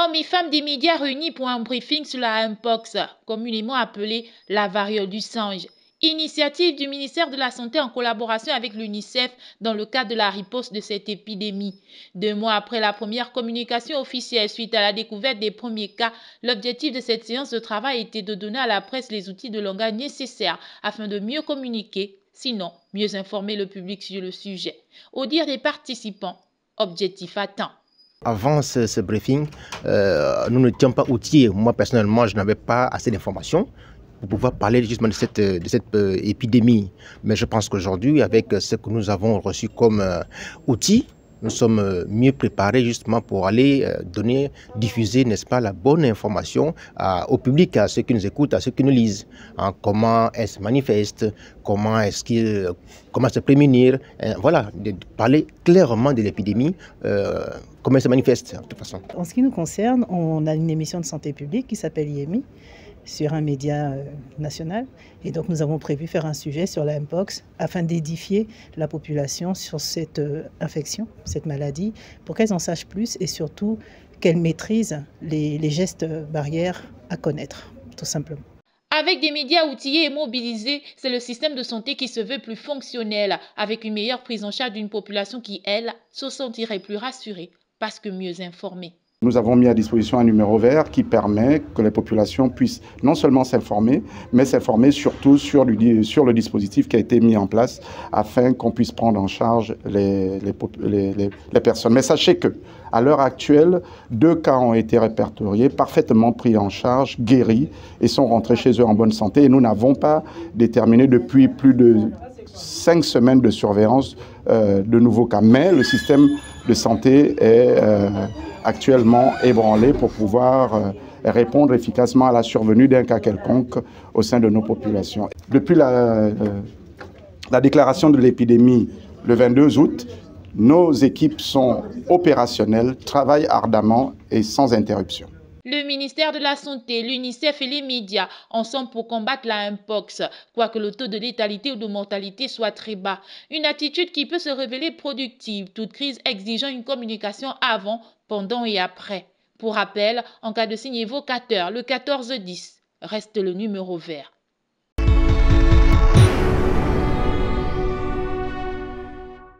Hommes et femmes des médias réunis pour un briefing sur la Mpox, communément appelée la variole du singe. Initiative du ministère de la Santé en collaboration avec l'UNICEF dans le cadre de la riposte de cette épidémie. 2 mois après la première communication officielle suite à la découverte des premiers cas, l'objectif de cette séance de travail était de donner à la presse les outils de langage nécessaires afin de mieux communiquer, sinon mieux informer le public sur le sujet. Au dire des participants, objectif atteint. Avant ce briefing, nous n'étions pas outillés. Moi, personnellement, je n'avais pas assez d'informations pour pouvoir parler justement de cette épidémie. Mais je pense qu'aujourd'hui, avec ce que nous avons reçu comme outils, nous sommes mieux préparés justement pour aller diffuser, n'est-ce pas, la bonne information au public, à ceux qui nous écoutent, à ceux qui nous lisent. Hein, comment elle se manifeste, comment se prémunir, voilà, de parler clairement de l'épidémie, comment elle se manifeste de toute façon. En ce qui nous concerne, on a une émission de santé publique qui s'appelle IMI, sur un média national. Et donc nous avons prévu faire un sujet sur la Mpox afin d'édifier la population sur cette infection, cette maladie, pour qu'elles en sachent plus et surtout qu'elles maîtrisent les gestes barrières à connaître, tout simplement. Avec des médias outillés et mobilisés, c'est le système de santé qui se veut plus fonctionnel, avec une meilleure prise en charge d'une population qui, elle, se sentirait plus rassurée parce que mieux informée. Nous avons mis à disposition un numéro vert qui permet que les populations puissent non seulement s'informer, mais s'informer surtout sur le dispositif qui a été mis en place afin qu'on puisse prendre en charge les personnes. Mais sachez que, à l'heure actuelle, 2 cas ont été répertoriés, parfaitement pris en charge, guéris et sont rentrés chez eux en bonne santé. Et nous n'avons pas déterminé depuis plus de 5 semaines de surveillance de nouveaux cas. Mais le système de santé est actuellement ébranlé pour pouvoir répondre efficacement à la survenue d'un cas quelconque au sein de nos populations. Depuis la déclaration de l'épidémie le 22 août, nos équipes sont opérationnelles, travaillent ardemment et sans interruption. Le ministère de la Santé, l'UNICEF et les médias ensemble pour combattre la Mpox, quoique le taux de létalité ou de mortalité soit très bas. Une attitude qui peut se révéler productive, toute crise exigeant une communication avant, pendant et après. Pour rappel, en cas de signe évocateur, le 1410 reste le numéro vert.